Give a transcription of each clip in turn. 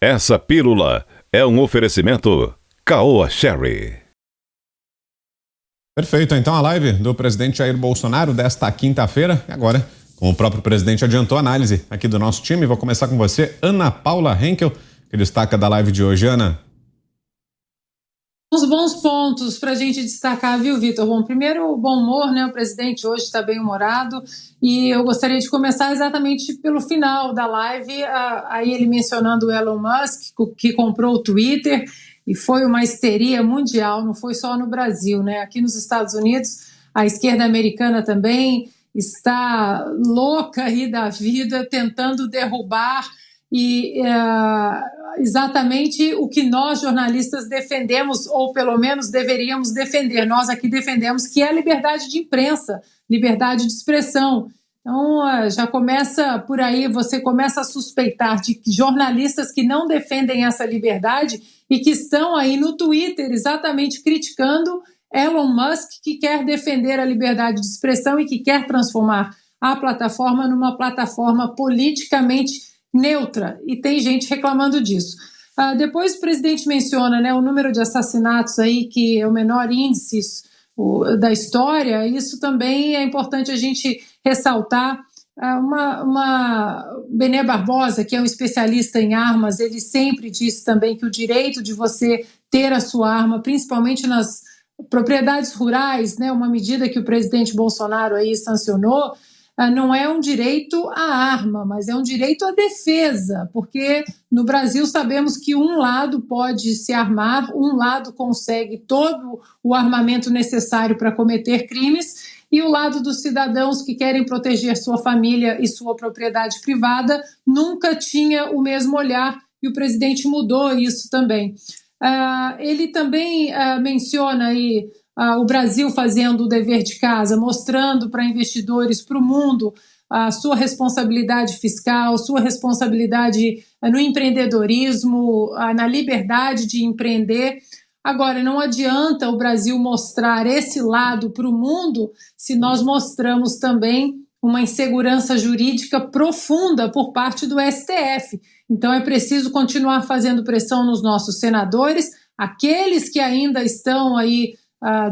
Essa pílula é um oferecimento Caoa Sherry. Perfeito, então a live do presidente Jair Bolsonaro desta quinta-feira. E agora, como o próprio presidente adiantou, a análise aqui do nosso time. Vou começar com você, Ana Paula Henkel, que destaca da live de hoje. Ana. Uns bons pontos para a gente destacar, viu, Vitor? Bom, primeiro, o bom humor, né? O presidente hoje está bem humorado e eu gostaria de começar exatamente pelo final da live, aí ele mencionando o Elon Musk, que comprou o Twitter, e foi uma histeria mundial, não foi só no Brasil, né? Aqui nos Estados Unidos, a esquerda americana também está louca aí da vida, tentando derrubar exatamente o que nós jornalistas defendemos, ou pelo menos deveríamos defender. Nós aqui defendemos que é a liberdade de imprensa, liberdade de expressão. Então, já começa por aí, você começa a suspeitar de jornalistas que não defendem essa liberdade e que estão aí no Twitter exatamente criticando Elon Musk, que quer defender a liberdade de expressão e que quer transformar a plataforma numa plataforma politicamente neutra, e tem gente reclamando disso. Depois o presidente menciona, né, o número de assassinatos aí, que é o menor índice da história. Isso também é importante a gente ressaltar. Bené Barbosa, que é um especialista em armas, ele sempre disse também que o direito de você ter a sua arma, principalmente nas propriedades rurais, né, uma medida que o presidente Bolsonaro aí sancionou, não é um direito à arma, mas é um direito à defesa, porque no Brasil sabemos que um lado pode se armar, um lado consegue todo o armamento necessário para cometer crimes, e o lado dos cidadãos que querem proteger sua família e sua propriedade privada nunca tinha o mesmo olhar, e o presidente mudou isso também. Ele também menciona aí o Brasil fazendo o dever de casa, mostrando para investidores, para o mundo, a sua responsabilidade fiscal, sua responsabilidade no empreendedorismo, na liberdade de empreender. Agora, não adianta o Brasil mostrar esse lado para o mundo se nós mostramos também uma insegurança jurídica profunda por parte do STF. Então, é preciso continuar fazendo pressão nos nossos senadores, aqueles que ainda estão aí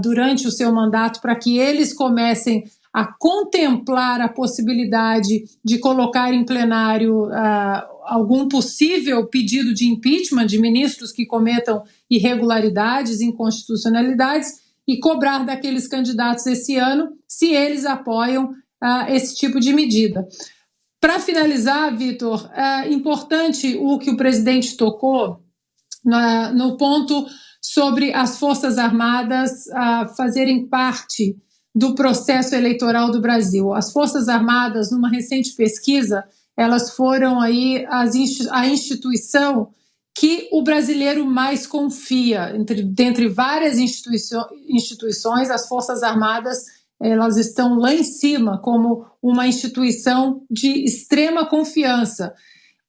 durante o seu mandato, para que eles comecem a contemplar a possibilidade de colocar em plenário algum possível pedido de impeachment de ministros que cometam irregularidades, inconstitucionalidades, e cobrar daqueles candidatos esse ano se eles apoiam esse tipo de medida. Para finalizar, Vitor, é importante o que o presidente tocou no ponto sobre as Forças Armadas fazerem parte do processo eleitoral do Brasil. As Forças Armadas, numa recente pesquisa, elas foram aí a instituição que o brasileiro mais confia. Dentre várias instituições, as Forças Armadas elas estão lá em cima como uma instituição de extrema confiança.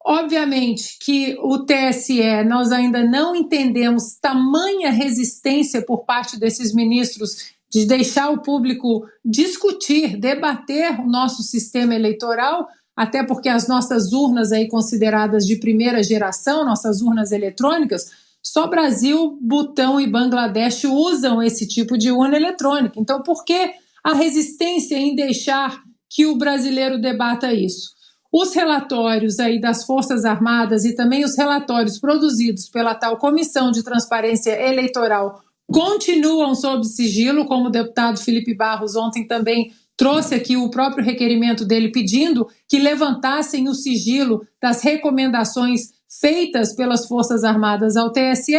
Obviamente que o TSE, nós ainda não entendemos tamanha resistência por parte desses ministros de deixar o público discutir, debater o nosso sistema eleitoral, até porque as nossas urnas aí consideradas de primeira geração, nossas urnas eletrônicas, só Brasil, Butão e Bangladesh usam esse tipo de urna eletrônica. Então, por que a resistência em deixar que o brasileiro debata isso? Os relatórios aí das Forças Armadas e também os relatórios produzidos pela tal Comissão de Transparência Eleitoral continuam sob sigilo, como o deputado Felipe Barros ontem também trouxe aqui o próprio requerimento dele pedindo que levantassem o sigilo das recomendações feitas pelas Forças Armadas ao TSE.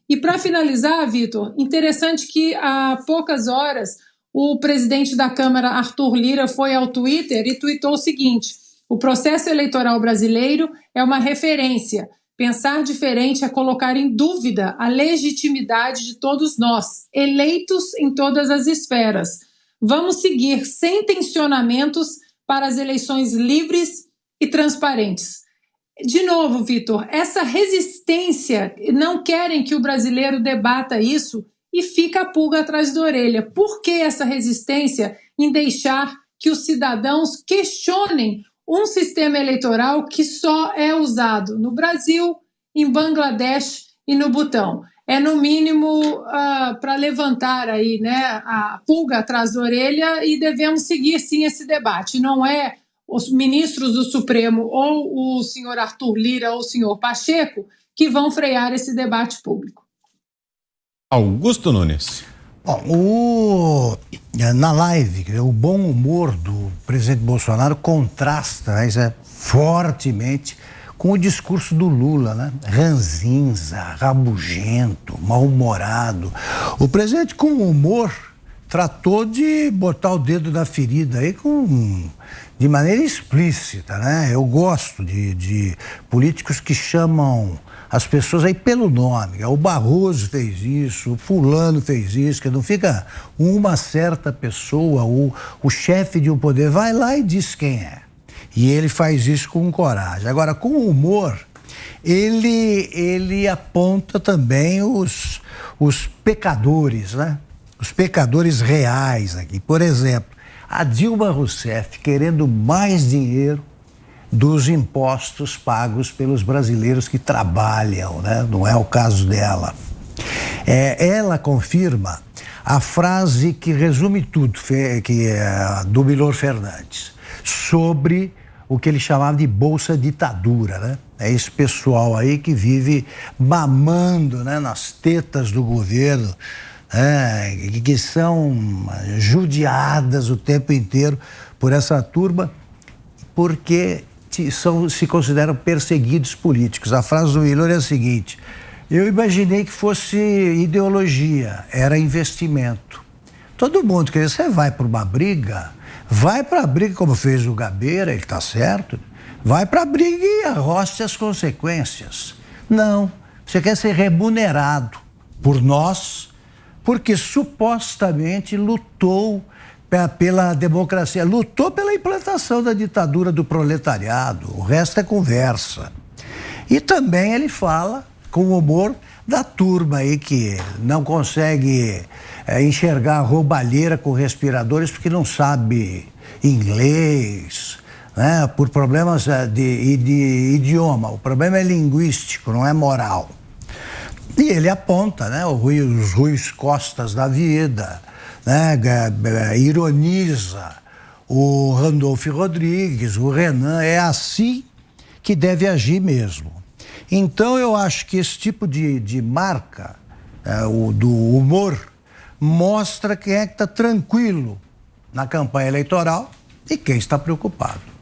E para finalizar, Vitor, interessante que há poucas horas o presidente da Câmara, Arthur Lira, foi ao Twitter e tweetou o seguinte: o processo eleitoral brasileiro é uma referência. Pensar diferente é colocar em dúvida a legitimidade de todos nós, eleitos em todas as esferas. Vamos seguir sem tensionamentos para as eleições livres e transparentes. De novo, Vitor, essa resistência, não querem que o brasileiro debata isso e fica a pulga atrás da orelha. Por que essa resistência em deixar que os cidadãos questionem um sistema eleitoral que só é usado no Brasil em Bangladesh e no Butão. É, no mínimo, para levantar aí, né, a pulga atrás da orelha, e devemos seguir, sim, esse debate. Não é os ministros do Supremo ou o senhor Arthur Lira ou o senhor Pacheco que vão frear esse debate público. Augusto Nunes. Bom, na live, o bom humor do presidente Bolsonaro contrasta fortemente com o discurso do Lula, né? Ranzinza, rabugento, mal-humorado. O presidente, com humor, tratou de botar o dedo na ferida aí de maneira explícita, né? Eu gosto de políticos que chamam as pessoas aí pelo nome. O Barroso fez isso, o fulano fez isso, que não fica uma certa pessoa, o chefe de um poder, vai lá e diz quem é. E ele faz isso com coragem. Agora, com humor, ele aponta também os pecadores, né? Os pecadores reais aqui. Por exemplo, a Dilma Rousseff querendo mais dinheiro dos impostos pagos pelos brasileiros que trabalham, né? Não é o caso dela. Ela confirma a frase que resume tudo, que é do Milor Fernandes, sobre o que ele chamava de bolsa ditadura, né? É esse pessoal aí que vive mamando, né, nas tetas do governo, que são judiadas o tempo inteiro por essa turma, porque se consideram perseguidos políticos. A frase do Milor é a seguinte: eu imaginei que fosse ideologia, era investimento. Todo mundo, quer dizer, você vai para uma briga, vai para a briga como fez o Gabeira, ele está certo, vai para a briga e arroste as consequências. Não, você quer ser remunerado por nós, porque supostamente lutou pela democracia, lutou pela implantação da ditadura do proletariado, o resto é conversa. E também ele fala, com humor, da turma aí que não consegue enxergar a roubalheira com respiradores porque não sabe inglês, né, por problemas de idioma. O problema é linguístico, não é moral. E ele aponta, né, os Ruis Costas da vida, né, ironiza o Randolfo Rodrigues, o Renan. É assim que deve agir mesmo. Então eu acho que esse tipo de marca do humor mostra quem é que está tranquilo na campanha eleitoral e quem está preocupado.